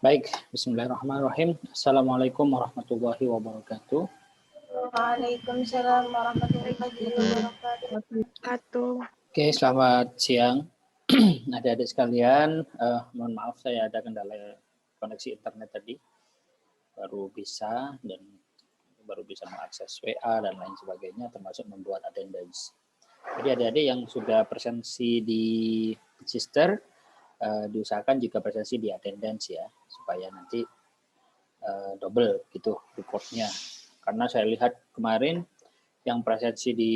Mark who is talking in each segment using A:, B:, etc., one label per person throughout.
A: Baik, bismillahirrahmanirrahim. Assalamualaikum warahmatullahi wabarakatuh.
B: Waalaikumsalam warahmatullahi wabarakatuh.
A: Oke, selamat siang. Adik-adik sekalian, mohon maaf saya ada kendala koneksi internet tadi. Baru bisa mengakses WA dan lain sebagainya, termasuk membuat attendance. Jadi adik-adik yang sudah presensi di Sister, diusahakan juga presensi di attendance ya, supaya nanti double gitu reportnya. Karena saya lihat kemarin yang presensi di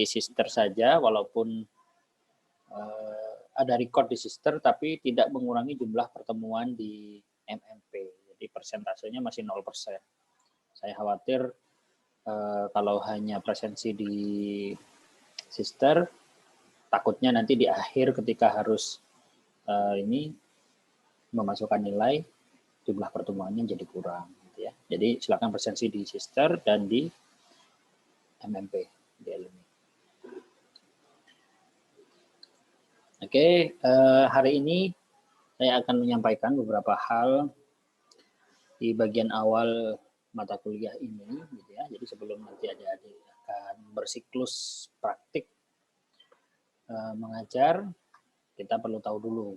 A: Sister saja, walaupun ada record di Sister, tapi tidak mengurangi jumlah pertemuan di MMP. Jadi persentasenya masih 0%. Saya khawatir kalau hanya presensi di Sister, takutnya nanti di akhir ketika harus memasukkan nilai, jumlah pertemuannya jadi kurang. Gitu ya. Jadi silakan presensi di Sister dan di MMP, di alumni. Oke, hari ini saya akan menyampaikan beberapa hal di bagian awal mata kuliah ini, gitu ya. Jadi sebelum nanti adik-adik akan bersiklus praktik mengajar, kita perlu tahu dulu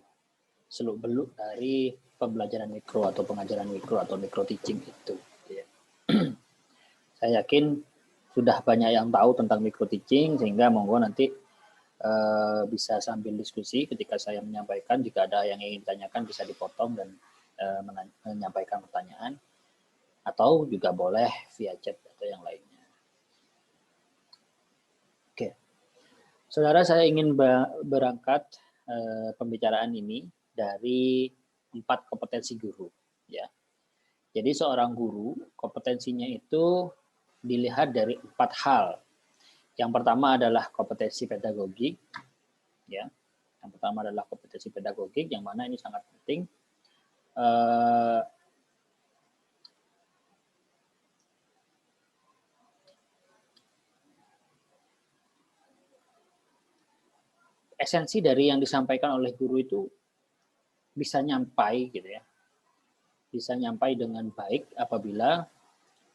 A: seluk-beluk dari pembelajaran mikro atau pengajaran mikro atau micro teaching itu. Gitu ya. Saya yakin sudah banyak yang tahu tentang micro teaching, sehingga monggo nanti bisa sambil diskusi ketika saya menyampaikan. Jika ada yang ingin ditanyakan bisa dipotong dan menyampaikan pertanyaan, atau juga boleh via chat atau yang lainnya. Oke, saudara, saya ingin berangkat pembicaraan ini dari 4 kompetensi guru. Ya, jadi seorang guru kompetensinya itu dilihat dari 4 hal. Yang pertama adalah kompetensi pedagogik, ya. Yang pertama adalah kompetensi pedagogik, yang mana ini sangat penting. Esensi dari yang disampaikan oleh guru itu bisa nyampai gitu ya. Bisa nyampai dengan baik apabila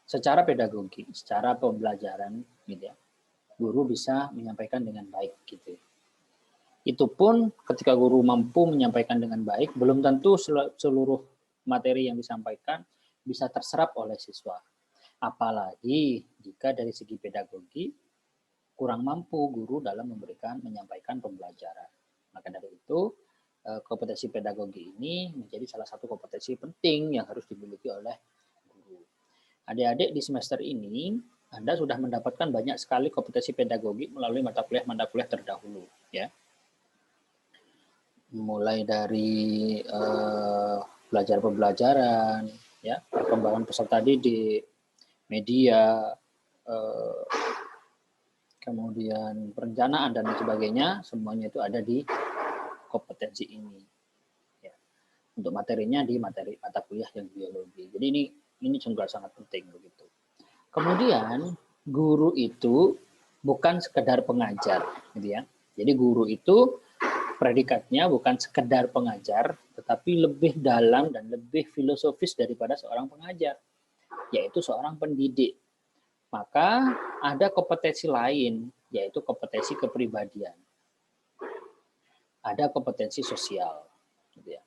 A: secara pedagogi, secara pembelajaran gitu ya, guru bisa menyampaikan dengan baik gitu. Itu pun ketika guru mampu menyampaikan dengan baik, belum tentu seluruh materi yang disampaikan bisa terserap oleh siswa. Apalagi jika dari segi pedagogi kurang mampu guru dalam menyampaikan pembelajaran. Maka dari itu, kompetensi pedagogi ini menjadi salah satu kompetensi penting yang harus dimiliki oleh guru. Adik-adik di semester ini, Anda sudah mendapatkan banyak sekali kompetensi pedagogi melalui mata kuliah terdahulu, ya. Mulai dari belajar pembelajaran, ya, perkembangan peserta didik, media, kemudian perencanaan dan sebagainya, semuanya itu ada di kompetensi ini. Ya. Untuk materinya di materi mata kuliah yang biologi. Jadi ini juga sangat penting begitu. Kemudian guru itu bukan sekedar pengajar, gitu ya. Jadi guru itu predikatnya bukan sekedar pengajar, tetapi lebih dalam dan lebih filosofis daripada seorang pengajar, yaitu seorang pendidik. Maka ada kompetensi lain, yaitu kompetensi kepribadian. Ada kompetensi sosial, gitu ya.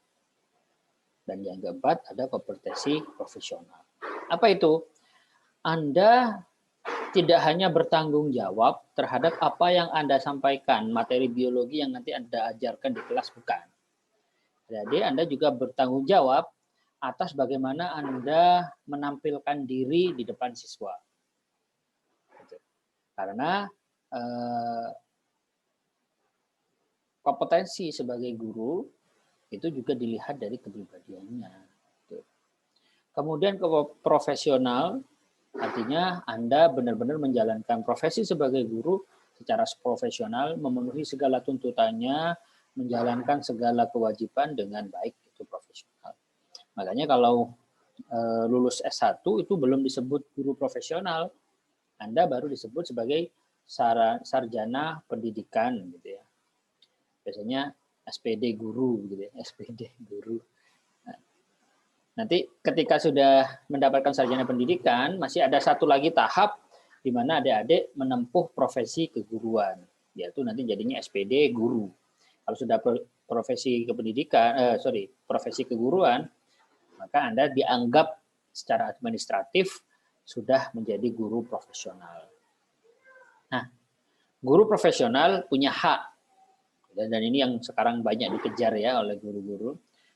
A: Dan yang keempat ada kompetensi profesional. Apa itu? Anda tidak hanya bertanggung jawab terhadap apa yang Anda sampaikan, materi biologi yang nanti Anda ajarkan di kelas, bukan. Jadi Anda juga bertanggung jawab atas bagaimana Anda menampilkan diri di depan siswa. Karena kompetensi sebagai guru itu juga dilihat dari kepribadiannya. Kemudian ke profesional, artinya Anda benar-benar menjalankan profesi sebagai guru secara profesional, memenuhi segala tuntutannya, menjalankan segala kewajiban dengan baik, itu profesional. Makanya kalau lulus S1 itu belum disebut guru profesional, Anda baru disebut sebagai sarjana pendidikan gitu ya. Biasanya SPD guru gitu ya, SPD guru. Nah, Nanti ketika sudah mendapatkan sarjana pendidikan, masih ada satu lagi tahap di mana adik-adik menempuh profesi keguruan, yaitu nanti jadinya SPD guru. Kalau sudah profesi kependidikan, profesi keguruan, maka Anda dianggap secara administratif sudah menjadi guru profesional. Nah, guru profesional punya hak, dan ini yang sekarang banyak dikejar ya oleh guru-guru.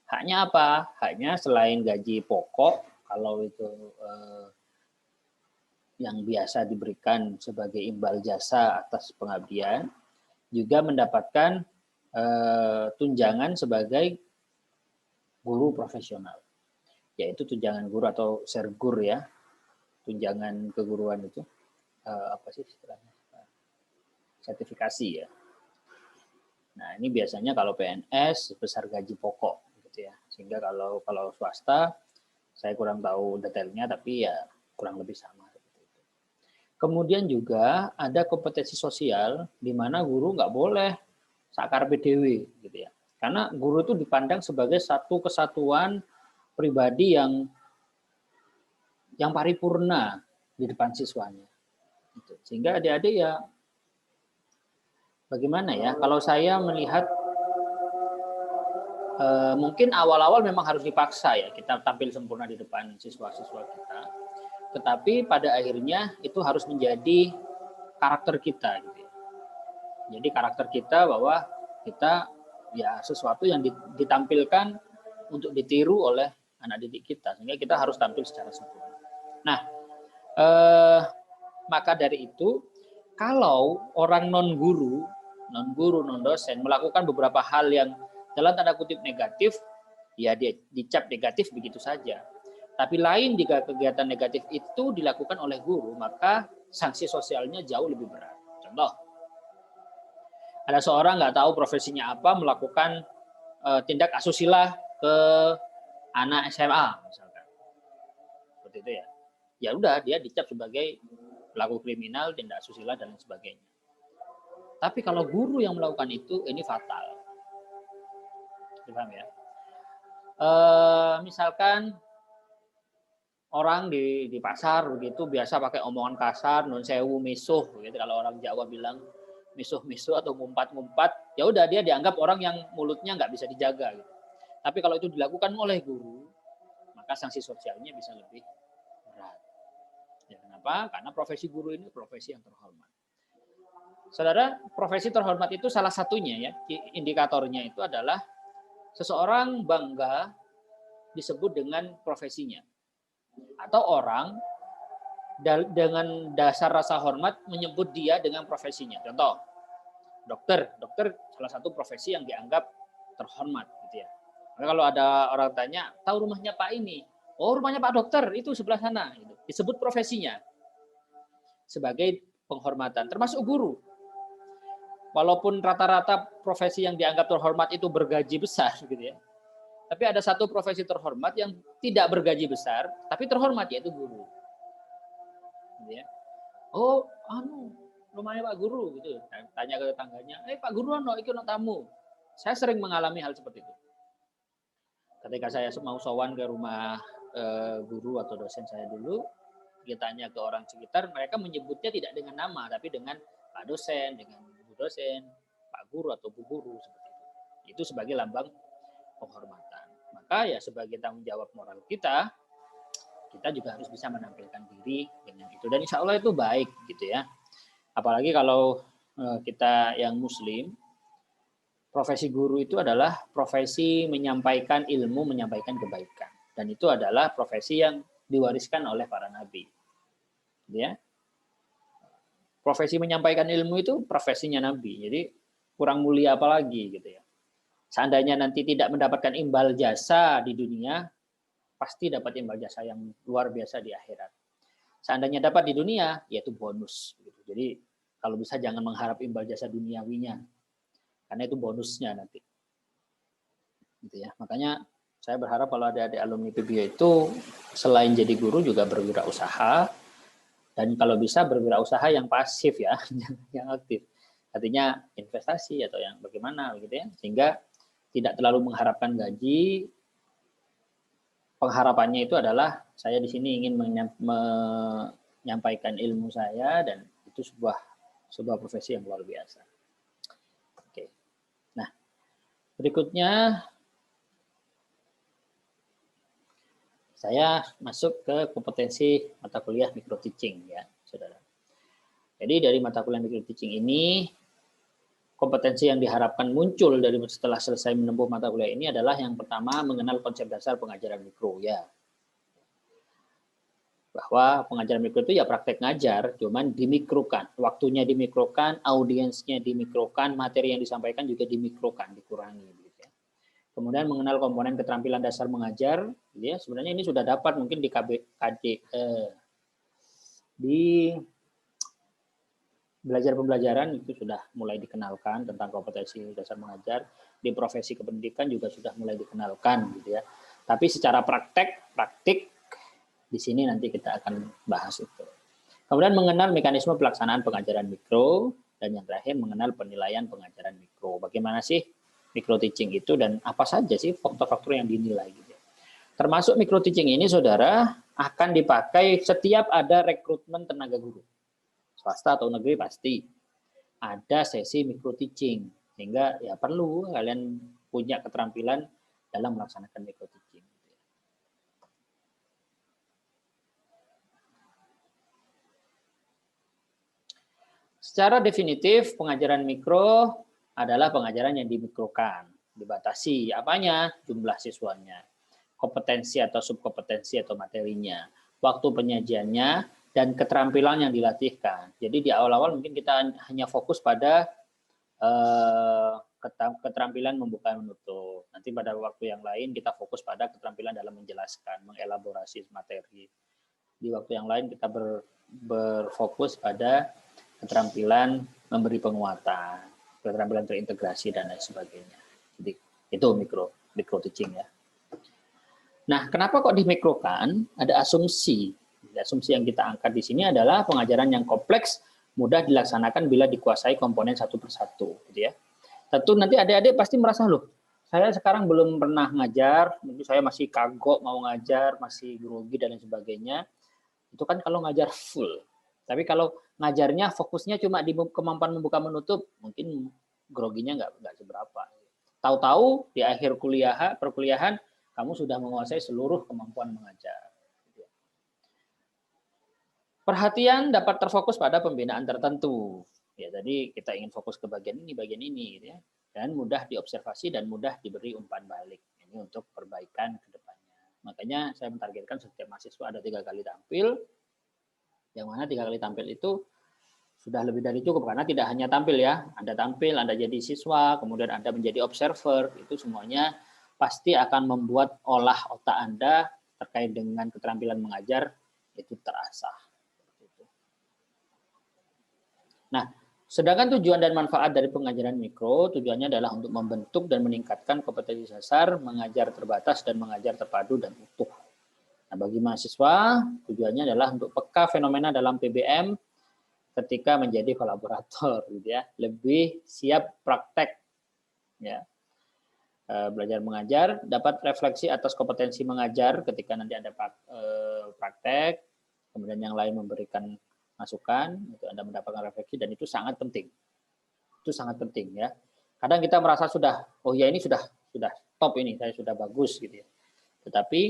A: Haknya apa? Haknya selain gaji pokok, kalau itu yang biasa diberikan sebagai imbal jasa atas pengabdian, juga mendapatkan tunjangan sebagai guru profesional, yaitu tunjangan guru atau sergur ya, tunjangan keguruan itu apa sih istilahnya? Sertifikasi ya. Nah, ini biasanya kalau PNS sebesar gaji pokok gitu ya. Sehingga kalau swasta saya kurang tahu detailnya, tapi ya kurang lebih sama seperti itu. Kemudian juga ada kompetensi sosial di mana guru nggak boleh sakar PDW gitu ya. Karena guru itu dipandang sebagai satu kesatuan pribadi yang paripurna di depan siswanya. Gitu. Sehingga adik-adik ya bagaimana ya, kalau saya melihat mungkin awal-awal memang harus dipaksa ya, kita tampil sempurna di depan siswa-siswa kita, tetapi pada akhirnya itu harus menjadi karakter kita gitu ya. Jadi karakter kita bahwa kita ya sesuatu yang ditampilkan untuk ditiru oleh anak didik kita, sehingga kita harus tampil secara sempurna. Nah, maka dari itu kalau orang non-guru, non-dosen melakukan beberapa hal yang dalam tanda kutip negatif, ya dia dicap negatif begitu saja. Tapi lain jika kegiatan negatif itu dilakukan oleh guru, maka sanksi sosialnya jauh lebih berat. Contoh, ada seorang nggak tahu profesinya apa melakukan tindak asusila ke anak SMA misalkan, seperti itu ya. Ya udah dia dicap sebagai pelaku kriminal, tindak asusila dan lain sebagainya. Tapi kalau guru yang melakukan itu, ini fatal. Paham ya? Misalkan orang di pasar begitu biasa pakai omongan kasar, nun sewu misuh, gitu. Kalau orang Jawa bilang misuh-misuh atau ngumpat-ngumpat, ya udah dia dianggap orang yang mulutnya nggak bisa dijaga. Gitu. Tapi kalau itu dilakukan oleh guru, maka sanksi sosialnya bisa lebih berat. Ya, kenapa? Karena profesi guru ini profesi yang terhormat. Saudara, profesi terhormat itu salah satunya ya, indikatornya itu adalah seseorang bangga disebut dengan profesinya. Atau orang dengan dasar rasa hormat menyebut dia dengan profesinya. Contoh, dokter salah satu profesi yang dianggap terhormat gitu ya. Karena kalau ada orang tanya, tahu rumahnya Pak ini? Oh, rumahnya Pak Dokter, itu sebelah sana. Gitu. Disebut profesinya sebagai penghormatan. Termasuk guru. Walaupun rata-rata profesi yang dianggap terhormat itu bergaji besar, gitu ya. Tapi ada satu profesi terhormat yang tidak bergaji besar, tapi terhormat, yaitu guru. Gitu ya. Oh, rumahnya Pak Guru, gitu. Tanya ke tetangganya, Pak Guru, itu tamu. Saya sering mengalami hal seperti itu. Ketika saya mau sowan ke rumah guru atau dosen saya dulu, kita tanya ke orang sekitar, mereka menyebutnya tidak dengan nama, tapi dengan Pak Dosen, dengan Bu Dosen, Pak Guru atau Bu Guru, seperti itu. Itu sebagai lambang penghormatan. Maka ya sebagai tanggung jawab moral kita juga harus bisa menampilkan diri dengan itu. Dan insya Allah itu baik gitu ya. Apalagi kalau kita yang muslim, profesi guru itu adalah profesi menyampaikan ilmu, menyampaikan kebaikan. Dan itu adalah profesi yang diwariskan oleh para nabi. Ya. Profesi menyampaikan ilmu itu profesinya nabi. Jadi kurang mulia apalagi gitu ya. Seandainya nanti tidak mendapatkan imbal jasa di dunia, pasti dapat imbal jasa yang luar biasa di akhirat. Seandainya dapat di dunia, yaitu bonus. Jadi kalau bisa jangan mengharap imbal jasa duniawinya, karena itu bonusnya nanti. Gitu ya. Makanya saya berharap kalau ada alumni PBIO itu selain jadi guru juga berwirausaha, dan kalau bisa berwirausaha yang pasif ya, yang aktif. Artinya investasi atau yang bagaimana gitu ya, sehingga tidak terlalu mengharapkan gaji, pengharapannya itu adalah saya di sini ingin menyampaikan ilmu saya, dan itu sebuah profesi yang luar biasa. Oke. Nah, berikutnya saya masuk ke kompetensi mata kuliah micro teaching ya, Saudara. Jadi dari mata kuliah micro teaching ini, kompetensi yang diharapkan muncul dari setelah selesai menempuh mata kuliah ini adalah yang pertama, mengenal konsep dasar pengajaran mikro ya. Bahwa pengajaran mikro itu ya praktek ngajar, cuman dimikrokan, waktunya dimikrokan, audiensnya dimikrokan, materi yang disampaikan juga dimikrokan, dikurangi. Gitu ya. Kemudian mengenal komponen keterampilan dasar mengajar, ya sebenarnya ini sudah dapat mungkin di di belajar pembelajaran itu sudah mulai dikenalkan tentang kompetensi dasar mengajar, di profesi kependidikan juga sudah mulai dikenalkan gitu ya. Tapi secara praktik di sini nanti kita akan bahas itu. Kemudian mengenal mekanisme pelaksanaan pengajaran mikro, dan yang terakhir mengenal penilaian pengajaran mikro. Bagaimana sih micro teaching itu dan apa saja sih faktor-faktor yang dinilai gitu. Termasuk micro teaching ini Saudara akan dipakai setiap ada rekrutmen tenaga guru. Swasta atau negeri pasti ada sesi micro teaching, sehingga ya perlu kalian punya keterampilan dalam melaksanakan micro teaching. Secara definitif pengajaran mikro adalah pengajaran yang dimikrokan, dibatasi apanya, jumlah siswanya, kompetensi atau subkompetensi atau materinya, waktu penyajiannya, dan keterampilan yang dilatihkan. Jadi di awal-awal mungkin kita hanya fokus pada keterampilan membuka dan menutup. Nanti pada waktu yang lain kita fokus pada keterampilan dalam menjelaskan, mengelaborasi materi. Di waktu yang lain kita berfokus pada keterampilan memberi penguatan, keterampilan terintegrasi dan lain sebagainya. Jadi itu micro teaching ya. Nah, kenapa kok dimikrokan? Ada asumsi. Asumsi yang kita angkat di sini adalah pengajaran yang kompleks, mudah dilaksanakan bila dikuasai komponen satu persatu, gitu ya. Tentu nanti adik-adik pasti merasa, loh, saya sekarang belum pernah ngajar, mungkin saya masih kagok mau ngajar, masih grogi dan lain sebagainya. Itu kan kalau ngajar full. Tapi kalau ngajarnya fokusnya cuma di kemampuan membuka menutup, mungkin groginya nggak seberapa. Tahu-tahu di akhir perkuliahan kamu sudah menguasai seluruh kemampuan mengajar. Perhatian dapat terfokus pada pembinaan tertentu. Ya, jadi kita ingin fokus ke bagian ini, gitu ya. Dan mudah diobservasi dan mudah diberi umpan balik. Ini untuk perbaikan ke depannya. Makanya saya mentargetkan setiap mahasiswa ada 3 kali tampil. Yang mana 3 kali tampil itu sudah lebih dari cukup, karena tidak hanya tampil ya. Anda tampil, Anda jadi siswa, kemudian Anda menjadi observer, itu semuanya pasti akan membuat olah otak Anda terkait dengan keterampilan mengajar itu terasah. Nah, sedangkan tujuan dan manfaat dari pengajaran mikro, tujuannya adalah untuk membentuk dan meningkatkan kompetensi dasar, mengajar terbatas dan mengajar terpadu dan utuh. Nah, bagi mahasiswa, tujuannya adalah untuk peka fenomena dalam PBM ketika menjadi kolaborator, gitu ya, lebih siap praktek, ya, belajar mengajar, dapat refleksi atas kompetensi mengajar ketika nanti ada praktek, kemudian yang lain memberikan masukan, itu Anda mendapatkan refleksi, dan itu sangat penting. Itu sangat penting ya. Kadang kita merasa sudah, oh ya ini sudah top ini, saya sudah bagus gitu ya. Tetapi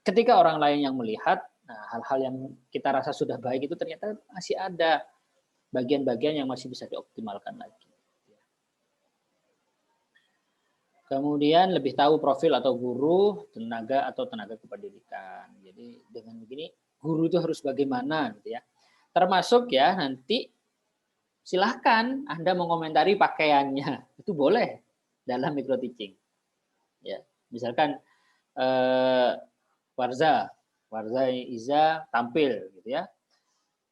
A: ketika orang lain yang melihat, nah hal-hal yang kita rasa sudah baik itu ternyata masih ada bagian-bagian yang masih bisa dioptimalkan lagi. Kemudian lebih tahu profil atau guru, tenaga atau tenaga kependidikan. Jadi dengan begini, guru itu harus bagaimana gitu ya. Termasuk ya nanti silahkan Anda mengomentari pakaiannya. Itu boleh dalam micro teaching. Ya, misalkan Warza Iza tampil gitu ya.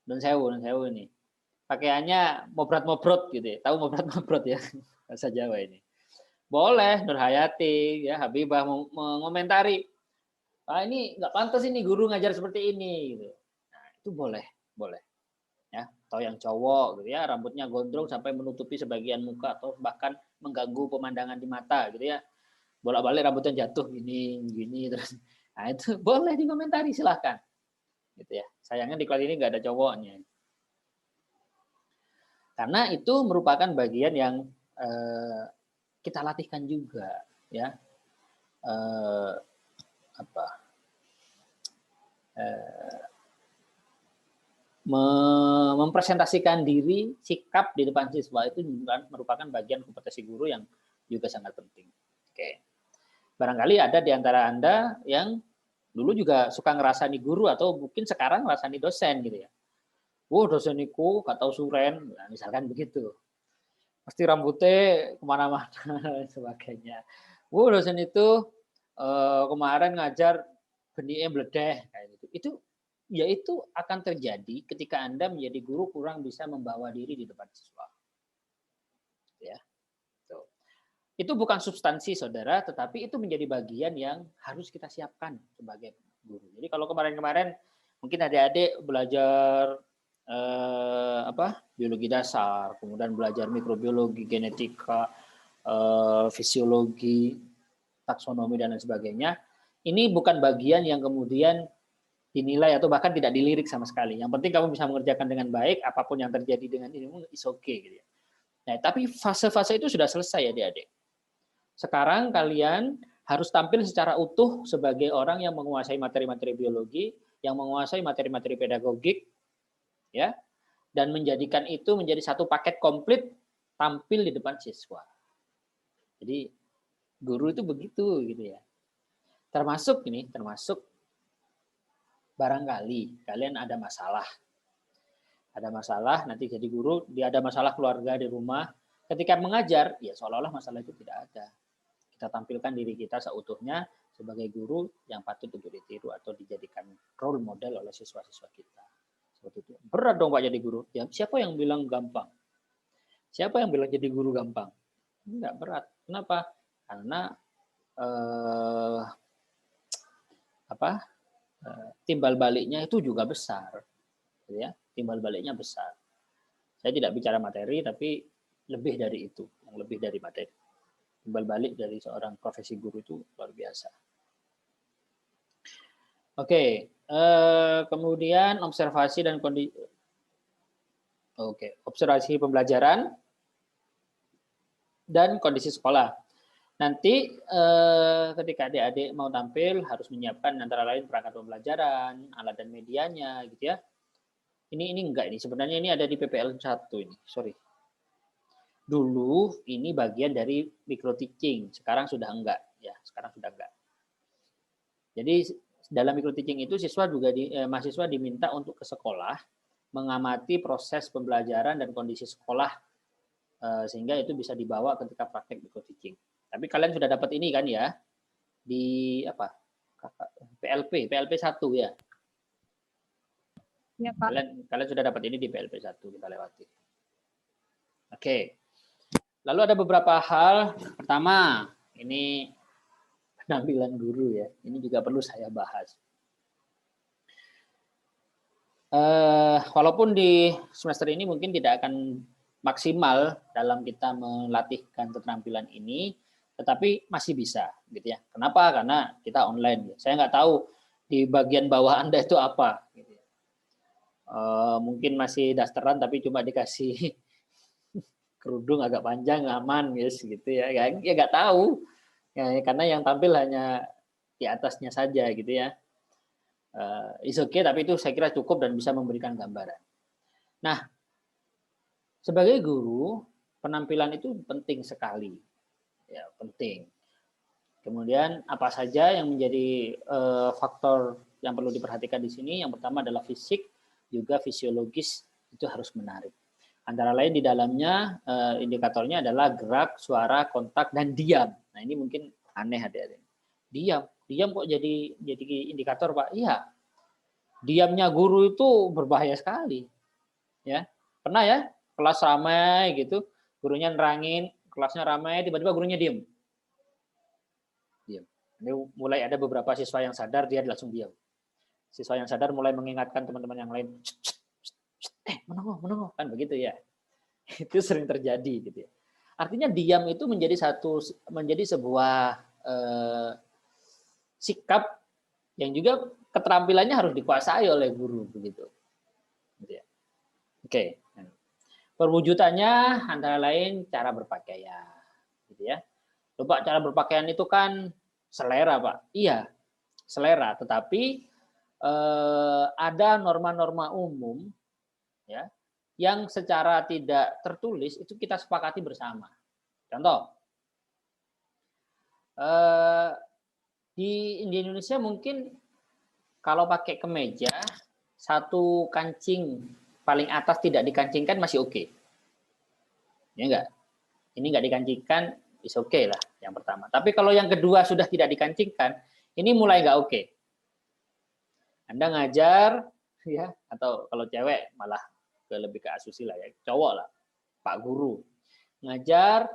A: Dan sewu ini. Pakaiannya mobrot-mobrot gitu ya. Tahu mobrot-mobrot ya bahasa Jawa ini. Boleh Nur Hayati ya, Habibah mengomentari, ini nggak pantas ini guru ngajar seperti ini gitu. Nah, itu boleh ya. Atau yang cowok gitu ya, rambutnya gondrong sampai menutupi sebagian muka atau bahkan mengganggu pemandangan di mata gitu ya. Bolak-balik rambutnya jatuh gini terus. Nah, itu boleh dikomentari, silahkan. Gitu ya. Sayangnya di kelas ini nggak ada cowoknya. Karena itu merupakan bagian yang kita latihkan juga, ya. Mempresentasikan diri, sikap di depan siswa itu merupakan bagian kompetensi guru yang juga sangat penting. Oke. Barangkali ada di antara Anda yang dulu juga suka ngerasani guru atau mungkin sekarang ngerasani dosen gitu ya. Doseniku gak tahu suren, nah, misalkan begitu. Pasti rambutnya kemana-mana dan sebagainya. Dosen itu kemarin ngajar benihnya bledeh kayak gitu. Itu akan terjadi ketika Anda menjadi guru kurang bisa membawa diri di depan siswa. Ya. Tuh. Itu bukan substansi, saudara, tetapi itu menjadi bagian yang harus kita siapkan sebagai guru. Jadi kalau kemarin-kemarin mungkin adik-adik belajar biologi dasar, kemudian belajar mikrobiologi, genetika, fisiologi, taksonomi dan lain sebagainya. Ini bukan bagian yang kemudian dinilai atau bahkan tidak dilirik sama sekali. Yang penting kamu bisa mengerjakan dengan baik, apapun yang terjadi dengan ini is okay gitu ya. Nah, tapi fase-fase itu sudah selesai ya adik-adik. Sekarang kalian harus tampil secara utuh sebagai orang yang menguasai materi-materi biologi, yang menguasai materi-materi pedagogik, ya, dan menjadikan itu menjadi satu paket komplit tampil di depan siswa. Jadi guru itu begitu gitu ya. Termasuk barangkali kalian ada masalah nanti jadi guru, dia ada masalah keluarga di rumah, ketika mengajar ya seolah-olah masalah itu tidak ada. Kita tampilkan diri kita seutuhnya sebagai guru yang patut untuk ditiru atau dijadikan role model oleh siswa-siswa kita. Seperti itu. Berat dong Pak jadi guru. Ya, siapa yang bilang gampang? Siapa yang bilang jadi guru gampang? Enggak berat. Kenapa? Karena timbal baliknya itu juga besar, ya, timbal baliknya besar. Saya tidak bicara materi, tapi lebih dari itu, yang lebih dari materi. Timbal balik dari seorang profesi guru itu luar biasa. Oke, kemudian observasi dan kondisi. Oke, observasi pembelajaran dan kondisi sekolah. Nanti ketika adik-adik mau tampil harus menyiapkan antara lain perangkat pembelajaran, alat dan medianya gitu ya. Ini enggak, ini sebenarnya ini ada di PPL 1 ini, sorry. Dulu ini bagian dari micro teaching, sekarang sudah enggak ya, sekarang sudah enggak. Jadi dalam micro teaching itu mahasiswa diminta untuk ke sekolah mengamati proses pembelajaran dan kondisi sekolah sehingga itu bisa dibawa ketika praktek micro teaching. Tapi kalian sudah dapat ini kan ya, di apa? PLP 1 ya.
B: Ya, Pak.
A: Kalian sudah dapat ini di PLP 1, kita lewati. Oke. Lalu ada beberapa hal. Pertama, ini penampilan guru ya. Ini juga perlu saya bahas. Walaupun di semester ini mungkin tidak akan maksimal dalam kita melatihkan keterampilan ini, tetapi masih bisa gitu ya. Kenapa? Karena kita online. Saya nggak tahu di bagian bawah Anda itu apa. Gitu ya. Mungkin masih dasteran tapi cuma dikasih kerudung agak panjang aman guys gitu ya. Ya nggak tahu. Ya, karena yang tampil hanya di atasnya saja gitu ya. Is okay, tapi itu saya kira cukup dan bisa memberikan gambaran. Nah, sebagai guru, penampilan itu penting sekali. Ya, penting. Kemudian apa saja yang menjadi faktor yang perlu diperhatikan di sini? Yang pertama adalah fisik, juga fisiologis itu harus menarik. Antara lain di dalamnya indikatornya adalah gerak, suara, kontak, dan diam. Nah ini mungkin aneh adik-adik. Diam kok jadi indikator Pak? Iya. Diamnya guru itu berbahaya sekali. Ya, pernah ya kelas ramai gitu, gurunya nerangin, kelasnya ramai, tiba-tiba gurunya diam. Ini mulai ada beberapa siswa yang sadar, dia langsung diam. Siswa yang sadar mulai mengingatkan teman-teman yang lain, menunggu, kan begitu ya. Itu sering terjadi gitu ya. Artinya diam itu menjadi sebuah sikap yang juga keterampilannya harus dikuasai oleh guru begitu. Gitu ya. Oke. Perwujudannya antara lain cara berpakaian, gitu ya. Coba cara berpakaian itu kan selera, Pak. Iya, selera. Tetapi ada norma-norma umum, ya, yang secara tidak tertulis itu kita sepakati bersama. Contoh, di Indonesia mungkin kalau pakai kemeja, satu kancing paling atas tidak dikancingkan masih oke. Ya enggak? Ini enggak dikancingkan, is oke lah yang pertama. Tapi kalau yang kedua sudah tidak dikancingkan, ini mulai enggak oke. Anda ngajar, ya, atau kalau cewek malah lebih ke asusila ya, cowok lah, Pak Guru. Ngajar,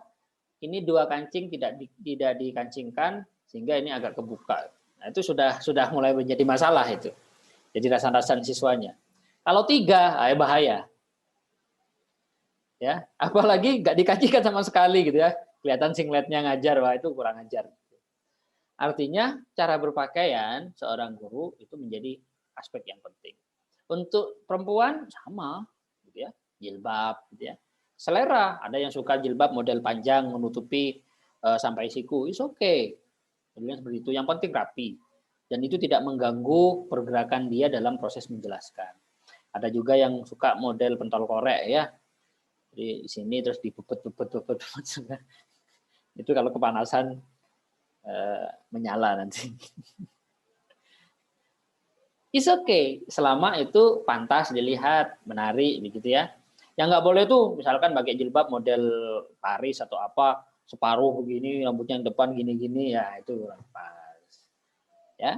A: ini dua kancing tidak dikancingkan, sehingga ini agak kebuka. Nah, itu sudah mulai menjadi masalah itu. Jadi rasan-rasan siswanya. Kalau tiga, bahaya. Ya, apalagi nggak dikancingkan sama sekali gitu ya. Kelihatan singletnya ngajar, wah itu kurang ajar. Artinya cara berpakaian seorang guru itu menjadi aspek yang penting. Untuk perempuan sama, gitu ya, jilbab, gitu ya. Selera, ada yang suka jilbab model panjang menutupi sampai siku, is okay. Modelnya seperti itu. Yang penting rapi dan itu tidak mengganggu pergerakan dia dalam proses menjelaskan. Ada juga yang suka model pentol korek ya. Di sini terus dibebet-bebet. Itu kalau kepanasan menyala nanti. It's okay selama itu pantas dilihat, menarik begitu ya. Yang nggak boleh tuh misalkan pakai jilbab model Paris atau apa separuh begini, rambutnya yang depan gini-gini, ya itu kurang pas. Ya.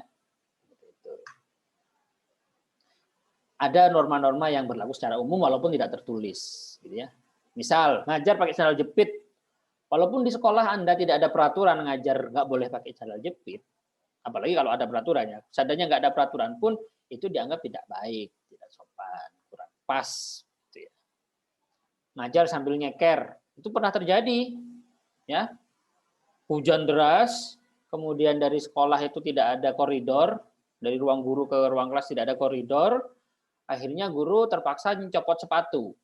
A: Ada norma-norma yang berlaku secara umum walaupun tidak tertulis, gitu ya. Misal ngajar pakai sandal jepit, walaupun di sekolah Anda tidak ada peraturan ngajar nggak boleh pakai sandal jepit, apalagi kalau ada peraturannya. Seandainya nggak ada peraturan pun itu dianggap tidak baik, tidak sopan, kurang pas. Gitu ya. Ngajar sambil nyeker, itu pernah terjadi. Ya, hujan deras, kemudian dari sekolah itu tidak ada koridor, dari ruang guru ke ruang kelas tidak ada koridor, akhirnya guru terpaksa mencopot sepatu.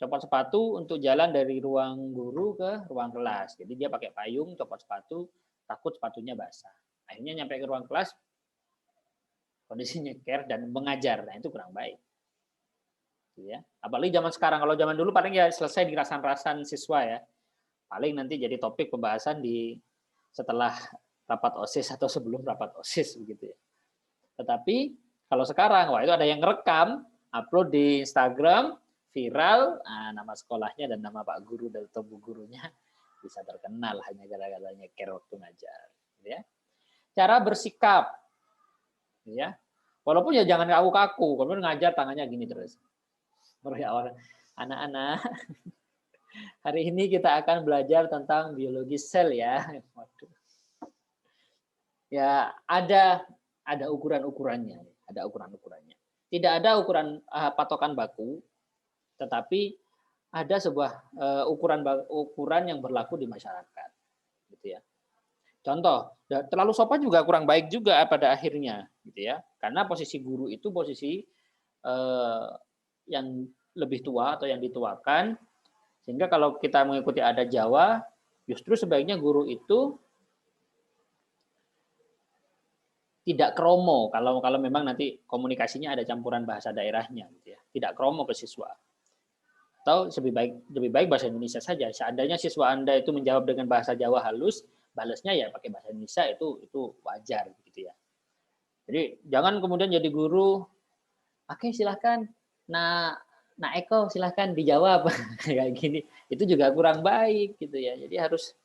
A: Copot sepatu untuk jalan dari ruang guru ke ruang kelas. Jadi dia pakai payung, copot sepatu, takut sepatunya basah. Akhirnya nyampe ke ruang kelas, kondisinya nyeker dan mengajar. Nah itu kurang baik. Ya. Apalagi zaman sekarang, kalau zaman dulu paling ya selesai di rasan-rasan siswa ya. Paling nanti jadi topik pembahasan di setelah rapat OSIS atau sebelum rapat OSIS begitu ya. Tetapi kalau sekarang, wah itu ada yang ngerekam, upload di Instagram, viral, nama sekolahnya dan nama Pak Guru dan atau Bu Gurunya bisa terkenal hanya gara-gara nyeker waktu ngajar. Gitu ya. Cara bersikap, gitu ya. Walaupun ya jangan kaku-kaku, kalau ngajar tangannya gini terus. Anak-anak, hari ini kita akan belajar tentang biologi sel ya. Waduh. Ya ada ukuran-ukurannya, ada ukuran-ukurannya. Tidak ada ukuran patokan baku, tetapi ada sebuah ukuran yang berlaku di masyarakat, gitu ya. Contoh, terlalu sopan juga kurang baik juga pada akhirnya, gitu ya. Karena posisi guru itu posisi yang lebih tua atau yang dituakan, sehingga kalau kita mengikuti adat Jawa, justru sebaiknya guru itu tidak kromo kalau memang nanti komunikasinya ada campuran bahasa daerahnya, gitu ya. Tidak kromo ke siswa. Atau lebih baik bahasa Indonesia saja. Seandainya siswa Anda itu menjawab dengan bahasa Jawa halus, balasnya ya pakai bahasa Indonesia, itu wajar gitu ya. Jadi jangan kemudian jadi guru, oke silahkan, nah Eko silahkan dijawab kayak gini, itu juga kurang baik gitu ya. Jadi harus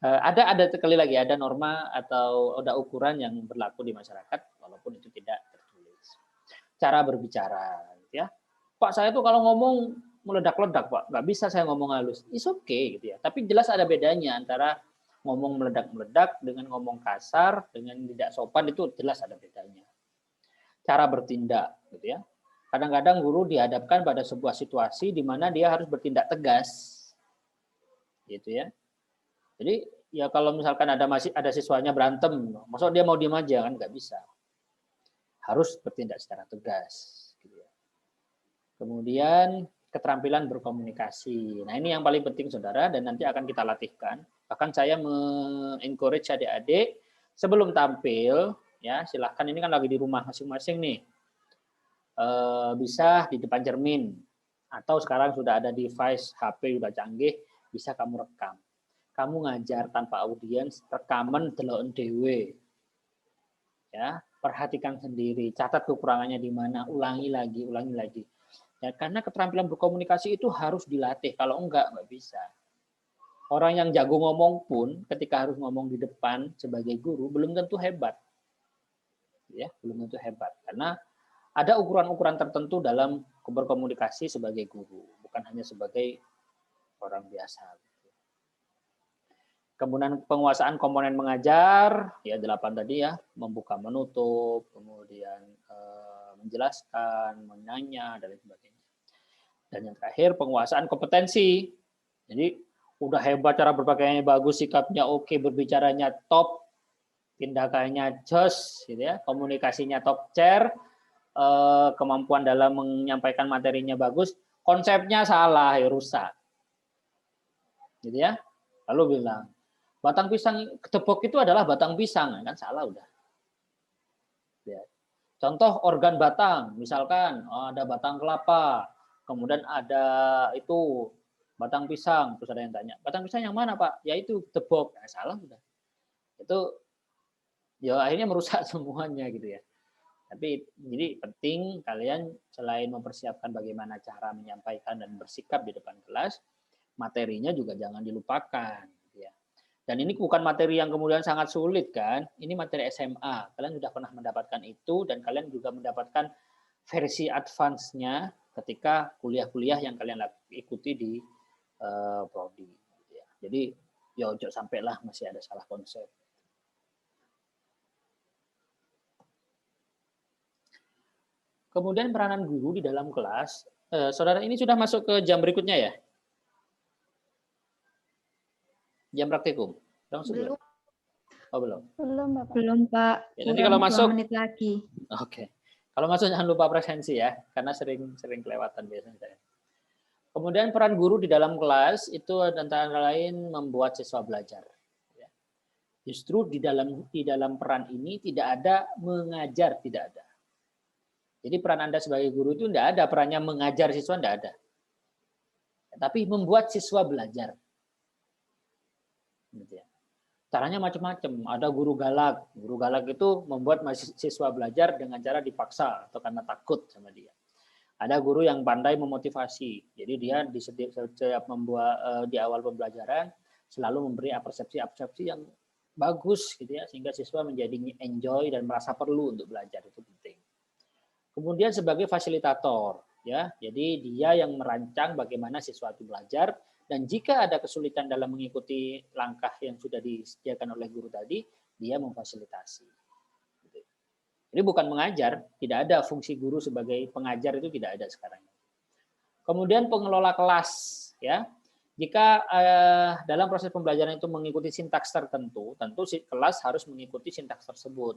A: ada sekali lagi ada norma atau ada ukuran yang berlaku di masyarakat walaupun itu tidak tertulis. Cara berbicara, gitu ya. Pak saya tuh kalau ngomong meledak-ledak Pak, nggak bisa saya ngomong halus. It's okay gitu ya. Tapi jelas ada bedanya antara ngomong meledak-meledak dengan ngomong kasar dengan tidak sopan, itu jelas ada bedanya. Cara bertindak, gitu ya. Kadang-kadang guru dihadapkan pada sebuah situasi di mana dia harus bertindak tegas, gitu ya. Jadi ya kalau misalkan masih ada siswanya berantem, maksud dia mau diem aja kan nggak bisa. Harus bertindak secara tegas. Gitu ya. Kemudian keterampilan berkomunikasi. Nah ini yang paling penting saudara dan nanti akan kita latihkan. Bahkan saya mengencourage adik-adik sebelum tampil, ya silahkan ini kan lagi di rumah masing-masing nih, bisa di depan cermin atau sekarang sudah ada device HP sudah canggih, bisa kamu rekam. Kamu ngajar tanpa audiens, rekaman delok dhewe. Ya, perhatikan sendiri, catat kekurangannya di mana, ulangi lagi, ulangi lagi. Ya, karena keterampilan berkomunikasi itu harus dilatih, kalau enggak bisa. Orang yang jago ngomong pun ketika harus ngomong di depan sebagai guru belum tentu hebat. Ya, belum tentu hebat karena ada ukuran-ukuran tertentu dalam berkomunikasi sebagai guru, bukan hanya sebagai orang biasa. Kemudian penguasaan komponen mengajar, ya 8 tadi ya, membuka menutup, kemudian menjelaskan, menanya, dan lain sebagainya. Dan yang terakhir penguasaan kompetensi. Jadi udah hebat cara berpakaiannya bagus, sikapnya oke, berbicaranya top, tindakannya jos, gitu ya, komunikasinya top chair, kemampuan dalam menyampaikan materinya bagus, konsepnya salah, ya rusak. Gitu ya. Lalu bilang, batang pisang ketepok itu adalah batang pisang, kan salah udah. Ya. Contoh organ batang, misalkan ada batang kelapa, kemudian ada itu batang pisang, terus ada yang tanya, batang pisang yang mana Pak? Ya itu ketepok, nah, salah udah. Itu ya akhirnya merusak semuanya gitu ya. Tapi jadi penting kalian selain mempersiapkan bagaimana cara menyampaikan dan bersikap di depan kelas, materinya juga jangan dilupakan. Dan ini bukan materi yang kemudian sangat sulit kan, ini materi SMA. Kalian sudah pernah mendapatkan itu dan kalian juga mendapatkan versi advance-nya ketika kuliah-kuliah yang kalian ikuti di prodi. Jadi ya ojo sampailah masih ada salah konsep. Kemudian peranan guru di dalam kelas. Saudara ini sudah masuk ke jam berikutnya ya? Jam praktikum?
B: Belum.
A: Oh belum?
B: Belum Bapak. Belum Pak.
A: Ya, nanti kalau masuk
B: 2 menit lagi.
A: Oke. Kalau masuk jangan lupa presensi ya, karena sering kelewatan biasanya saya. Kemudian peran guru di dalam kelas itu antara lain membuat siswa belajar. Justru di dalam peran ini tidak ada mengajar, tidak ada. Jadi peran Anda sebagai guru itu tidak ada, perannya mengajar siswa tidak ada. Tapi membuat siswa belajar. Caranya macam-macam. Ada guru galak. Guru galak itu membuat siswa belajar dengan cara dipaksa atau karena takut sama dia. Ada guru yang pandai memotivasi. Jadi dia di setiap membuat di awal pembelajaran selalu memberi persepsi yang bagus gitu ya, sehingga siswa menjadi enjoy dan merasa perlu untuk belajar, itu penting. Kemudian sebagai fasilitator ya. Jadi dia yang merancang bagaimana siswa itu belajar. Dan jika ada kesulitan dalam mengikuti langkah yang sudah disediakan oleh guru tadi, dia memfasilitasi. Jadi bukan mengajar, tidak ada fungsi guru sebagai pengajar, itu tidak ada sekarang. Kemudian pengelola kelas, ya. Jika dalam proses pembelajaran itu mengikuti sintaks tertentu, tentu kelas harus mengikuti sintaks tersebut.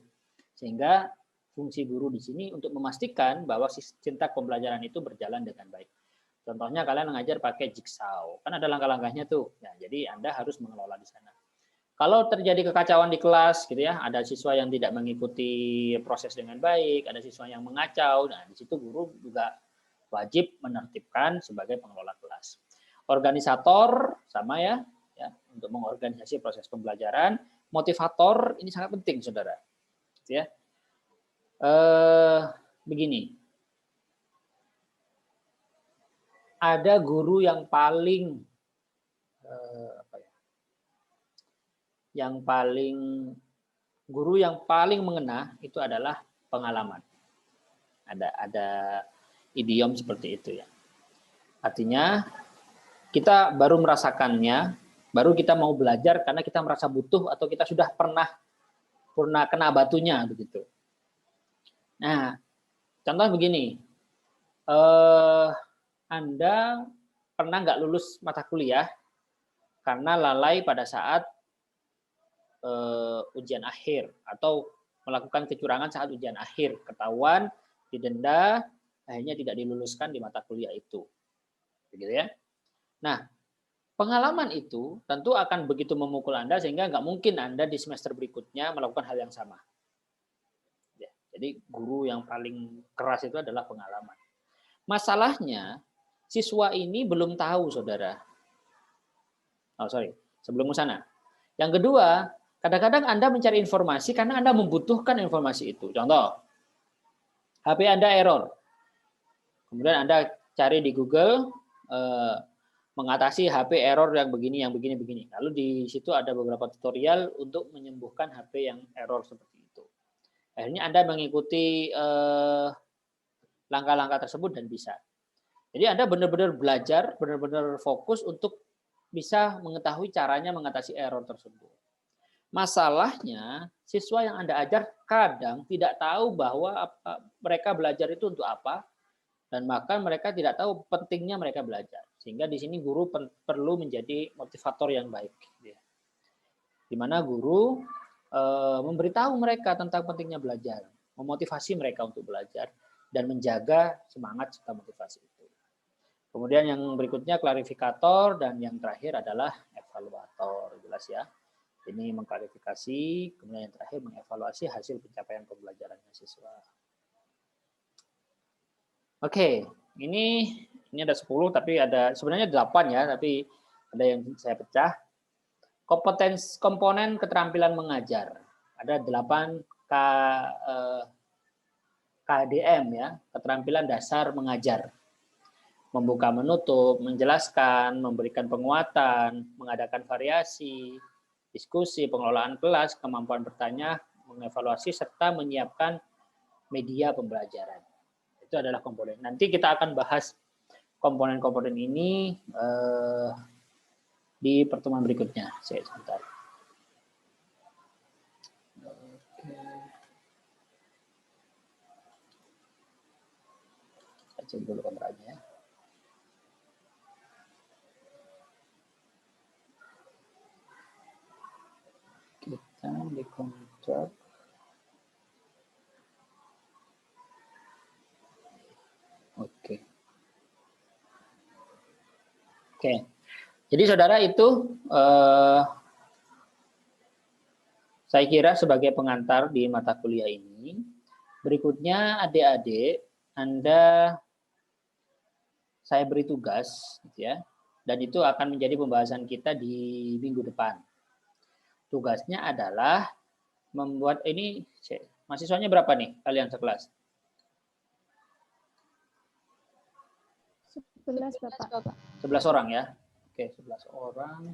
A: Sehingga fungsi guru di sini untuk memastikan bahwa sintaks pembelajaran itu berjalan dengan baik. Contohnya kalian mengajar pakai jigsaw, kan ada langkah-langkahnya tuh. Ya, jadi Anda harus mengelola di sana. Kalau terjadi kekacauan di kelas, gitu ya, ada siswa yang tidak mengikuti proses dengan baik, ada siswa yang mengacau. Nah, di situ guru juga wajib menertibkan sebagai pengelola kelas. Organisator sama ya untuk mengorganisasi proses pembelajaran. Motivator ini sangat penting, saudara. Ya, begini. Ada guru yang paling guru yang paling mengena itu adalah pengalaman. Ada idiom seperti itu ya. Artinya kita baru merasakannya, baru kita mau belajar karena kita merasa butuh atau kita sudah pernah kena batunya begitu. Nah, contoh begini. Anda pernah nggak lulus mata kuliah karena lalai pada saat ujian akhir atau melakukan kecurangan saat ujian akhir, ketahuan, didenda, akhirnya tidak diluluskan di mata kuliah itu. Begitu ya. Nah, pengalaman itu tentu akan begitu memukul Anda sehingga nggak mungkin Anda di semester berikutnya melakukan hal yang sama. Ya, jadi guru yang paling keras itu adalah pengalaman. Masalahnya, siswa ini belum tahu, saudara. Sebelum ke sana. Yang kedua, kadang-kadang Anda mencari informasi karena Anda membutuhkan informasi itu. Contoh, HP Anda error. Kemudian Anda cari di Google, mengatasi HP error yang begini. Lalu di situ ada beberapa tutorial untuk menyembuhkan HP yang error seperti itu. Akhirnya Anda mengikuti langkah-langkah tersebut dan bisa. Jadi Anda benar-benar belajar, benar-benar fokus untuk bisa mengetahui caranya mengatasi error tersebut. Masalahnya, siswa yang Anda ajar kadang tidak tahu bahwa mereka belajar itu untuk apa, dan bahkan mereka tidak tahu pentingnya mereka belajar. Sehingga di sini guru perlu menjadi motivator yang baik. Di mana guru memberitahu mereka tentang pentingnya belajar, memotivasi mereka untuk belajar, dan menjaga semangat serta motivasi itu. Kemudian yang berikutnya klarifikator, dan yang terakhir adalah evaluator. Jelas ya. Ini mengklarifikasi, kemudian yang terakhir mengevaluasi hasil pencapaian pembelajarannya siswa. Oke, ini ada 10 tapi ada sebenarnya 8 ya, tapi ada yang saya pecah. Komponen keterampilan mengajar. Ada 8 KDM ya, keterampilan dasar mengajar. Membuka menutup, menjelaskan, memberikan penguatan, mengadakan variasi, diskusi, pengelolaan kelas, kemampuan bertanya, mengevaluasi, serta menyiapkan media pembelajaran. Itu adalah komponen. Nanti kita akan bahas komponen-komponen ini di pertemuan berikutnya. Sebentar. Saya cek dulu kameranya ya. Kita di kontrak. Oke. Jadi saudara itu saya kira sebagai pengantar di mata kuliah ini. Berikutnya adik-adik, saya beri tugas, gitu ya, dan itu akan menjadi pembahasan kita di minggu depan. Tugasnya adalah membuat ini, mahasiswanya berapa nih kalian sekelas?
B: 11 Bapak.
A: 11 orang ya. Oke, 11 orang.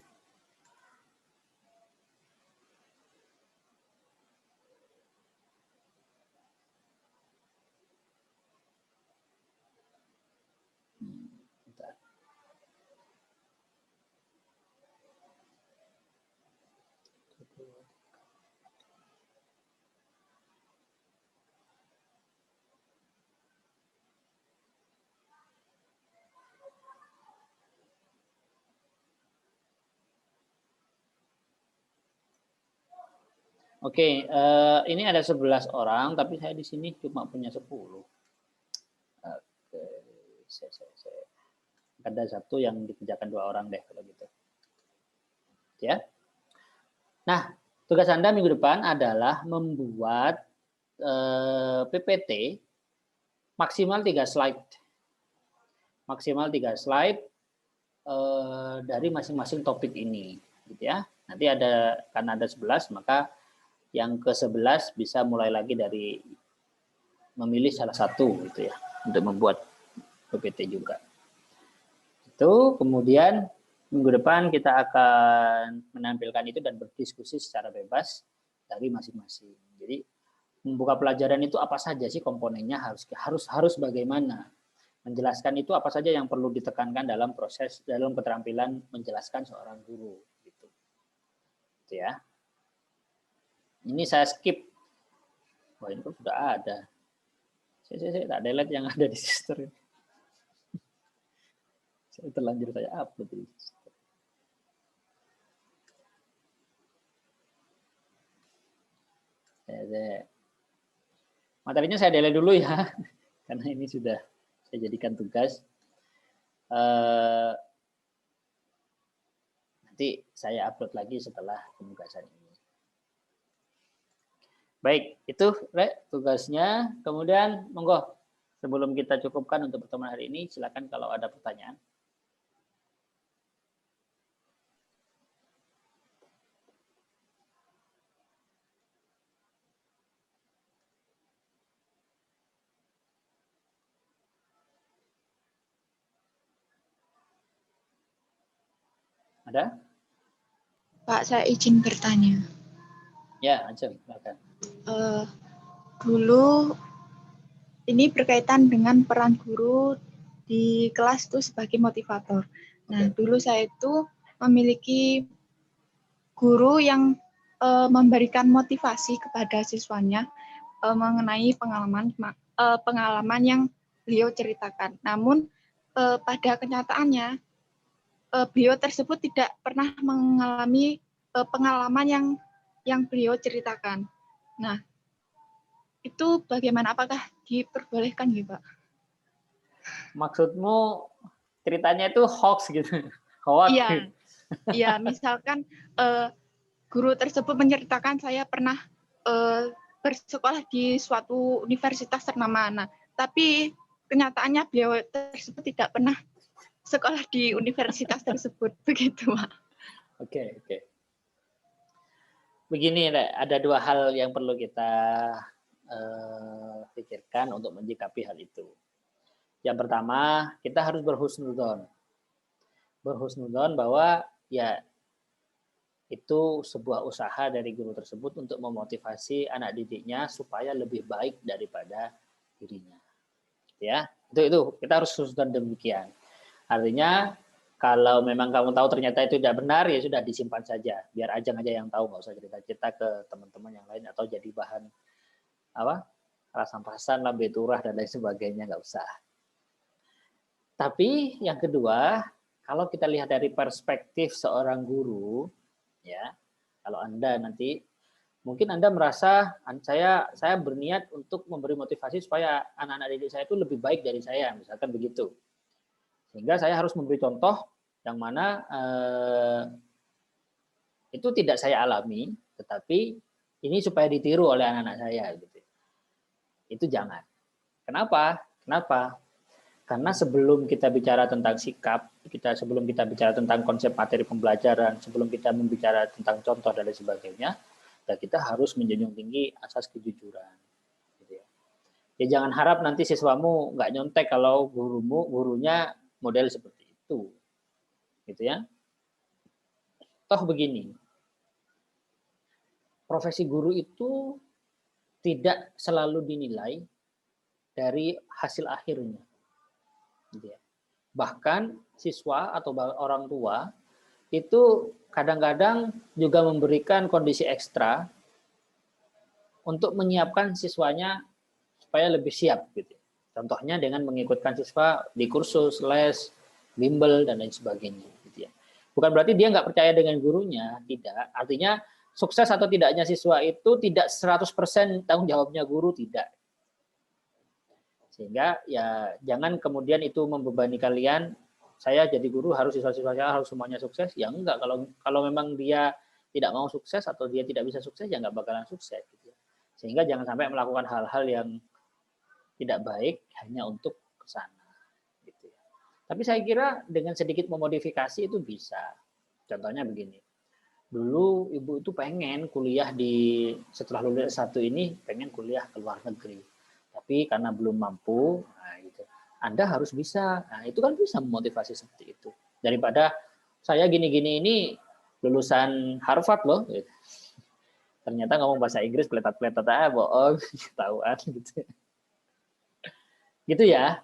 A: Oke, ini ada 11 orang, tapi saya di sini cuma punya 10. Oke, saya ada satu yang dikerjakan 2 orang deh kalau gitu. Ya. Nah, tugas Anda minggu depan adalah membuat PPT maksimal 3 slide. Maksimal 3 slide dari masing-masing topik ini, gitu ya. Nanti karena ada 11, maka yang ke-11 bisa mulai lagi dari memilih salah satu gitu ya untuk membuat PPT juga. Itu kemudian minggu depan kita akan menampilkan itu dan berdiskusi secara bebas dari masing-masing. Jadi membuka pelajaran itu apa saja sih komponennya, harus bagaimana. Menjelaskan itu apa saja yang perlu ditekankan dalam keterampilan menjelaskan seorang guru gitu. Gitu ya. Ini saya skip. Wah, ini kan sudah ada. Saya tak delete yang ada di sister. Saya terlanjur saya upload di sister. Materinya saya delete dulu ya, karena ini sudah saya jadikan tugas. Nanti saya upload lagi setelah penugasan ini. Baik, itu tugasnya. Kemudian, monggo, sebelum kita cukupkan untuk pertemuan hari ini, silakan kalau ada pertanyaan. Ada?
B: Pak, saya izin bertanya.
A: Ya, Acem, silakan.
B: Dulu ini berkaitan dengan peran guru di kelas itu sebagai motivator. Nah, dulu saya itu memiliki guru yang memberikan motivasi kepada siswanya mengenai pengalaman yang beliau ceritakan. Namun pada kenyataannya beliau tersebut tidak pernah mengalami pengalaman yang beliau ceritakan. Nah, itu bagaimana? Apakah diperbolehkan gitu, Pak?
A: Maksudmu ceritanya itu hoax gitu? Hoax?
B: Iya, iya. Misalkan guru tersebut menceritakan saya pernah bersekolah di suatu universitas ternama. Nah, tapi kenyataannya beliau tersebut tidak pernah sekolah di universitas tersebut, begitu, Pak.
A: Oke. Begini, ada dua hal yang perlu kita pikirkan untuk menyikapi hal itu. Yang pertama, kita harus berhusnudzon. Berhusnudzon bahwa ya itu sebuah usaha dari guru tersebut untuk memotivasi anak didiknya supaya lebih baik daripada dirinya. Ya, itu kita harus husnudzon demikian. Artinya kalau memang kamu tahu ternyata itu tidak benar, ya sudah disimpan saja. Biar Ajeng aja yang tahu, nggak usah cerita-cerita ke teman-teman yang lain atau jadi bahan rasan-rasan, lambe turah dan lain sebagainya, nggak usah. Tapi yang kedua, kalau kita lihat dari perspektif seorang guru, ya, kalau Anda nanti mungkin Anda merasa saya berniat untuk memberi motivasi supaya anak-anak didik saya itu lebih baik dari saya, misalkan begitu. Sehingga saya harus memberi contoh yang mana itu tidak saya alami, tetapi ini supaya ditiru oleh anak-anak saya. Gitu. Itu jangan. Kenapa? Karena sebelum kita bicara tentang sikap, sebelum kita bicara tentang konsep materi pembelajaran, sebelum kita membicara tentang contoh dan lain sebagainya, ya kita harus menjunjung tinggi asas kejujuran. Gitu ya. Ya jangan harap nanti siswamu nggak nyontek kalau gurunya model seperti itu, gitu ya. Toh begini, profesi guru itu tidak selalu dinilai dari hasil akhirnya. Gitu ya. Bahkan siswa atau orang tua itu kadang-kadang juga memberikan kondisi ekstra untuk menyiapkan siswanya supaya lebih siap. Gitu. Contohnya dengan mengikutkan siswa di kursus, les, bimbel, dan lain sebagainya. Gitu ya. Bukan berarti dia nggak percaya dengan gurunya, tidak. Artinya sukses atau tidaknya siswa itu tidak 100% tanggung jawabnya guru, tidak. Sehingga ya jangan kemudian itu membebani kalian, saya jadi guru harus siswa-siswa saya harus semuanya sukses. Ya enggak, kalau memang dia tidak mau sukses atau dia tidak bisa sukses, ya nggak bakalan sukses. Gitu. Sehingga jangan sampai melakukan hal-hal yang tidak baik hanya untuk ke sana. Gitu. Tapi saya kira dengan sedikit memodifikasi itu bisa. Contohnya begini, dulu ibu itu pengen kuliah setelah lulus S1 ini pengen kuliah ke luar negeri, tapi karena belum mampu, nah gitu. Anda harus bisa, nah itu kan bisa memotivasi seperti itu. Daripada saya gini-gini ini lulusan Harvard loh, gitu. Ternyata ngomong bahasa Inggris peletat-peletat bohong, ketahuan gitu. Gitu ya.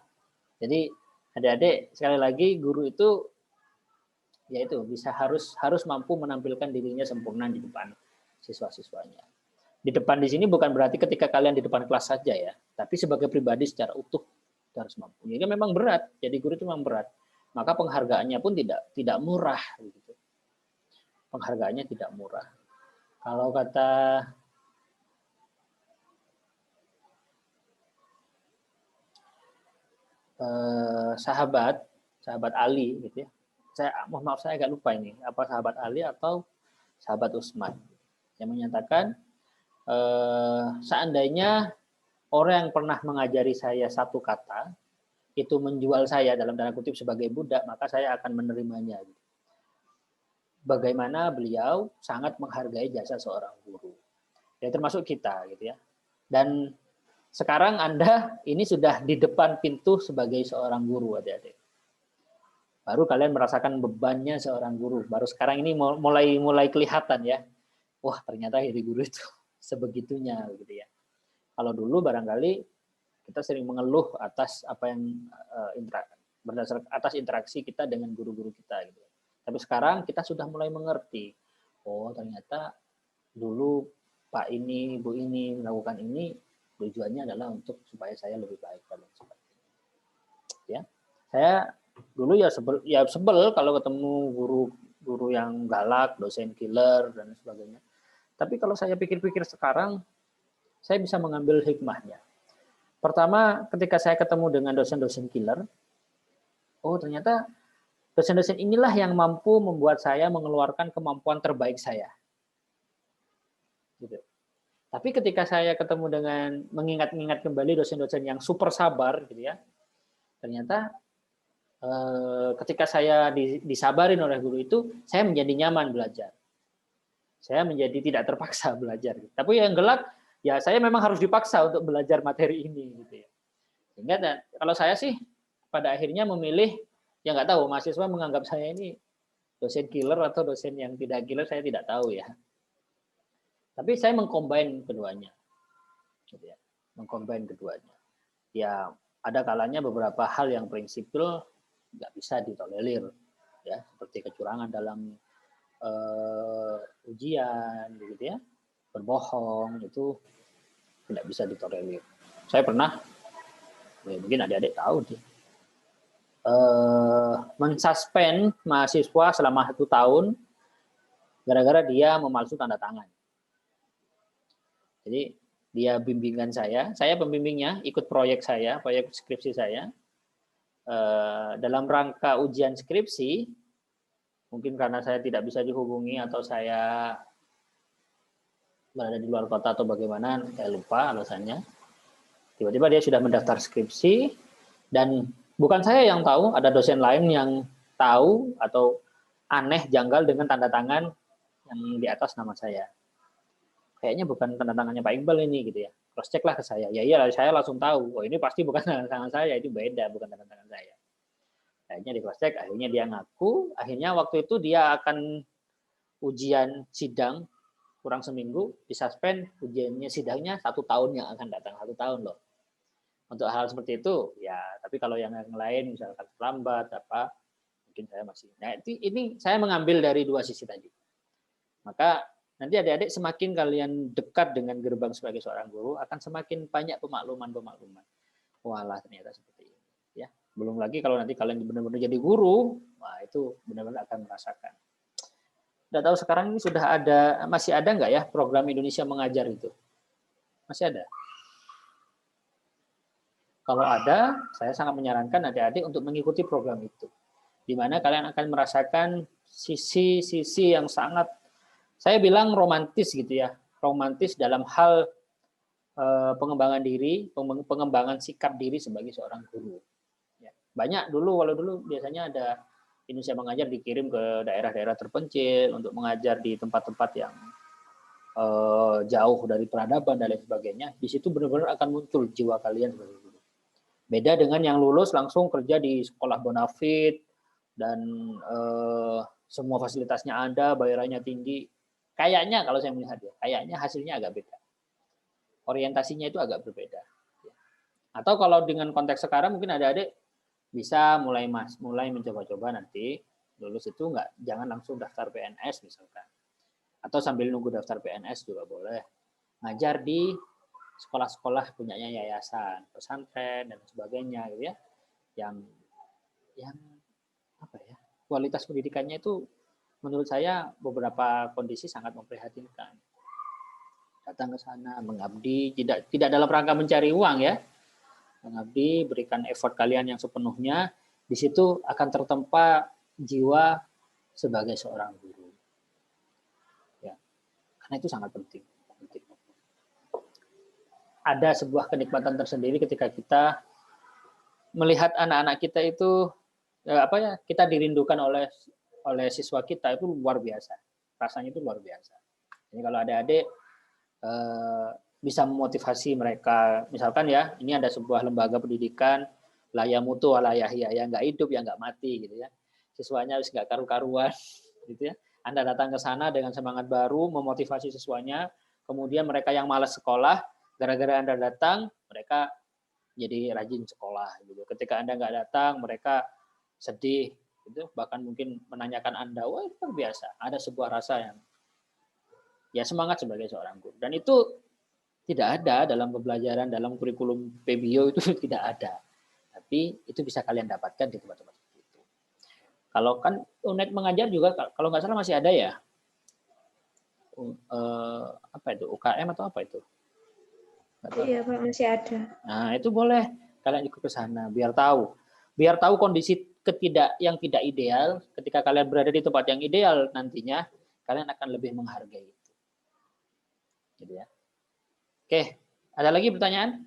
A: Jadi adik-adik sekali lagi guru itu yaitu harus mampu menampilkan dirinya sempurna di depan siswa-siswanya. Di depan di sini bukan berarti ketika kalian di depan kelas saja ya, tapi sebagai pribadi secara utuh harus mampu. Jadi memang berat, jadi guru itu memang berat. Maka penghargaannya pun tidak murah gitu. Penghargaannya tidak murah. Kalau kata sahabat Ali gitu ya. Mohon maaf saya agak lupa ini, apa sahabat Ali atau sahabat Utsman yang menyatakan seandainya orang yang pernah mengajari saya satu kata itu menjual saya dalam tanda kutip sebagai budak, maka saya akan menerimanya. Bagaimana beliau sangat menghargai jasa seorang guru. Ya termasuk kita gitu ya. Dan sekarang Anda ini sudah di depan pintu sebagai seorang guru, adik-adik. Baru kalian merasakan bebannya seorang guru. Baru sekarang ini mulai kelihatan ya. Wah, ternyata jadi guru itu sebegitunya gitu ya. Kalau dulu barangkali kita sering mengeluh atas apa yang berdasarkan atas interaksi kita dengan guru-guru kita gitu. Tapi sekarang kita sudah mulai mengerti. Oh, ternyata dulu Pak ini, Bu ini melakukan ini tujuannya adalah untuk supaya saya lebih baik dan sebagainya. Ya. Saya dulu ya sebel kalau ketemu guru yang galak, dosen killer dan sebagainya. Tapi kalau saya pikir-pikir sekarang, saya bisa mengambil hikmahnya. Pertama, ketika saya ketemu dengan dosen-dosen killer, oh ternyata dosen-dosen inilah yang mampu membuat saya mengeluarkan kemampuan terbaik saya. Gitu. Tapi ketika saya ketemu dengan mengingat-ingat kembali dosen-dosen yang super sabar, gitu ya, ternyata ketika saya disabarin oleh guru itu, saya menjadi nyaman belajar. Saya menjadi tidak terpaksa belajar. Tapi yang gelap, ya saya memang harus dipaksa untuk belajar materi ini, gitu ya. Sehingga kalau saya sih pada akhirnya memilih, ya nggak tahu mahasiswa menganggap saya ini dosen killer atau dosen yang tidak killer, saya tidak tahu ya. Tapi saya mengcombine keduanya, gitu ya. Mengcombine keduanya. Ya ada kalanya beberapa hal yang prinsipil nggak bisa ditolerir, ya seperti kecurangan dalam ujian, gitu ya, berbohong itu tidak bisa ditolerir. Saya pernah, ya mungkin adik-adik tahu deh, mensuspend mahasiswa selama 1 tahun gara-gara dia memalsu tanda tangan. Jadi dia bimbingan saya pembimbingnya, ikut proyek skripsi saya. Dalam rangka ujian skripsi, mungkin karena saya tidak bisa dihubungi atau saya berada di luar kota atau bagaimana, saya lupa alasannya. Tiba-tiba dia sudah mendaftar skripsi dan bukan saya yang tahu, ada dosen lain yang tahu atau aneh, janggal dengan tanda tangan yang di atas nama saya. Kayaknya bukan tanda tangannya Pak Iqbal ini gitu ya. Cross check lah ke saya. Ya iya, saya langsung tahu. Oh ini pasti bukan tanda tangan saya, itu beda, bukan tanda tangan saya. Akhirnya di cross check, akhirnya dia ngaku. Akhirnya waktu itu dia akan ujian sidang kurang seminggu, disuspend ujiannya sidangnya 1 tahun yang akan datang, 1 tahun loh. Untuk hal seperti itu, ya. Tapi kalau yang lain, misalkan terlambat apa, mungkin saya masih. Nah ini saya mengambil dari 2 sisi tadi. Maka nanti adik-adik semakin kalian dekat dengan gerbang sebagai seorang guru, akan semakin banyak pemakluman. Walah ternyata seperti ini. Ya, belum lagi kalau nanti kalian benar-benar jadi guru, wah itu benar-benar akan merasakan. Tidak tahu sekarang ini masih ada nggak ya program Indonesia Mengajar itu? Masih ada? Kalau ada, saya sangat menyarankan adik-adik untuk mengikuti program itu. Di mana kalian akan merasakan sisi-sisi yang sangat, saya bilang romantis gitu ya, romantis dalam hal pengembangan diri, pengembangan sikap diri sebagai seorang guru. Ya. Banyak kalau dulu biasanya ada Indonesia Mengajar dikirim ke daerah-daerah terpencil untuk mengajar di tempat-tempat yang jauh dari peradaban dan lain sebagainya. Di situ benar-benar akan muncul jiwa kalian sebagai guru. Beda dengan yang lulus langsung kerja di sekolah bonafit dan semua fasilitasnya ada, bayarannya tinggi. Kayaknya kalau saya melihat ya, kayaknya hasilnya agak beda. Orientasinya itu agak berbeda. Atau kalau dengan konteks sekarang mungkin adik-adik bisa mulai mencoba-coba nanti lulus itu jangan langsung daftar PNS misalkan. Atau sambil nunggu daftar PNS juga boleh. Ngajar di sekolah-sekolah punyanya yayasan, pesantren dan sebagainya gitu ya. Yang apa ya? Kualitas pendidikannya itu menurut saya beberapa kondisi sangat memprihatinkan. Datang ke sana mengabdi, tidak dalam rangka mencari uang ya, mengabdi, berikan effort kalian yang sepenuhnya, di situ akan tertempa jiwa sebagai seorang guru. Ya, karena itu sangat penting. Ada sebuah kenikmatan tersendiri ketika kita melihat anak-anak kita itu kita dirindukan oleh siswa kita, itu luar biasa. Rasanya itu luar biasa. Jadi kalau adik-adik bisa memotivasi mereka, misalkan ya, ini ada sebuah lembaga pendidikan layamutu walayahya, yang nggak hidup, yang nggak mati gitu ya. Siswanya harus nggak karu-karuan gitu ya. Anda datang ke sana dengan semangat baru, memotivasi siswanya, kemudian mereka yang malas sekolah, gara-gara Anda datang, mereka jadi rajin sekolah gitu. Ketika Anda nggak datang, mereka sedih gitu, bahkan mungkin menanyakan Anda. Wah, itu luar biasa. Ada sebuah rasa yang ya semangat sebagai seorang guru. Dan itu tidak ada dalam pembelajaran, dalam kurikulum PBIO itu tidak ada. Tapi itu bisa kalian dapatkan di tempat-tempat itu. Kalau kan UNED mengajar juga, kalau nggak salah masih ada ya. Apa itu? UKM atau apa itu?
C: Iya Pak, masih ada.
A: Nah, itu boleh kalian ikut ke sana biar tahu. Biar tahu kondisi yang tidak ideal, ketika kalian berada di tempat yang ideal nantinya, kalian akan lebih menghargai itu. Gitu ya. Oke, ada lagi pertanyaan?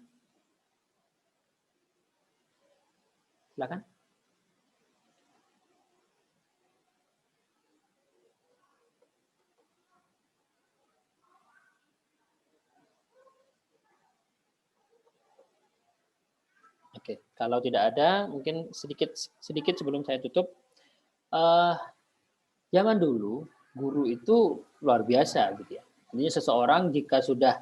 A: Silakan. Oke, kalau tidak ada, mungkin sedikit sebelum saya tutup. Zaman dulu guru itu luar biasa gitu ya. Artinya seseorang jika sudah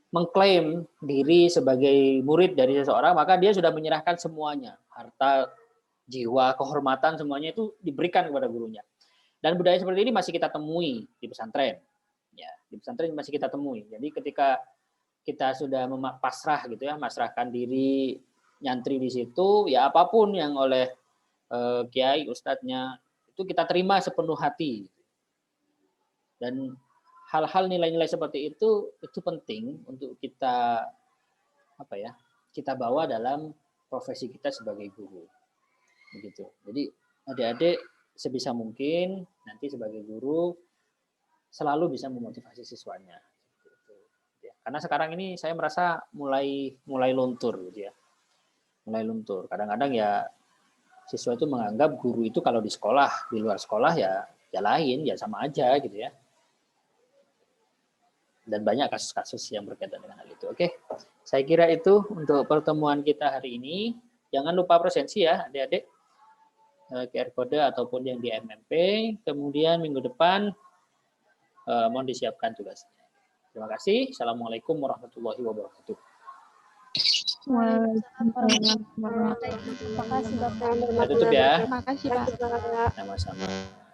A: mengklaim diri sebagai murid dari seseorang, maka dia sudah menyerahkan semuanya, harta, jiwa, kehormatan, semuanya itu diberikan kepada gurunya. Dan budaya seperti ini masih kita temui di pesantren. Ya, di pesantren masih kita temui. Jadi ketika kita sudah pasrah gitu ya, masrahkan diri, nyantri di situ, ya apapun yang oleh kiai, ustadznya, itu kita terima sepenuh hati. Dan hal-hal nilai-nilai seperti itu penting untuk kita kita bawa dalam profesi kita sebagai guru. Begitu. Jadi adik-adik sebisa mungkin nanti sebagai guru selalu bisa memotivasi siswanya. Karena sekarang ini saya merasa mulai luntur gitu ya. Mulai luntur. Kadang-kadang ya siswa itu menganggap guru itu kalau di sekolah, di luar sekolah ya lain, ya sama aja gitu ya. Dan banyak kasus-kasus yang berkaitan dengan hal itu. Oke, saya kira itu untuk pertemuan kita hari ini. Jangan lupa presensi ya adik-adik, QR kode ataupun yang di MMP. Kemudian minggu depan mohon disiapkan tugasnya. Terima kasih. Assalamualaikum warahmatullahi wabarakatuh.
C: Waalaikumsalam warahmatullahi wabarakatuh.
A: Saya tutup ya.
B: Terima kasih Pak.
C: Terima kasih Pak.
A: Sama-sama.